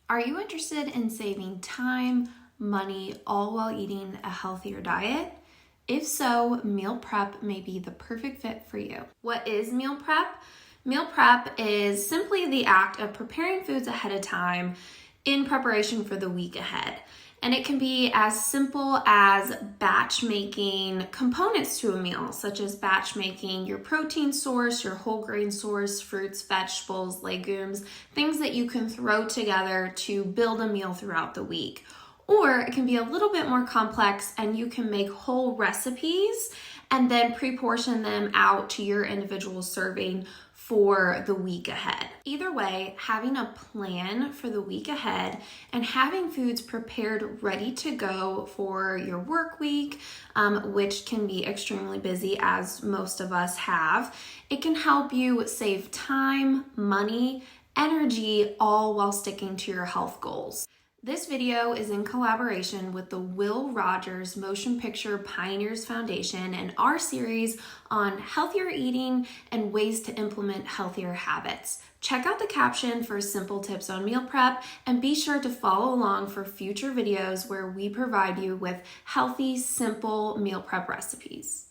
Are you interested in saving time, money, all while eating a healthier diet? If so, meal prep may be the perfect fit for you. What is meal prep? Meal prep is simply the act of preparing foods ahead of time in preparation for the week ahead. And it can be as simple as batch making components to a meal, such as batch making your protein source, your whole grain source, fruits, vegetables, legumes, things that you can throw together to build a meal throughout the week. Or it can be a little bit more complex and you can make whole recipes and then pre-portion them out to your individual serving for the week ahead. Either way, having a plan for the week ahead and having foods prepared ready to go for your work week, which can be extremely busy as most of us have, it can help you save time, money, energy, all while sticking to your health goals. This video is in collaboration with the Will Rogers Motion Picture Pioneers Foundation and our series on healthier eating and ways to implement healthier habits. Check out the caption for simple tips on meal prep and be sure to follow along for future videos where we provide you with healthy, simple meal prep recipes.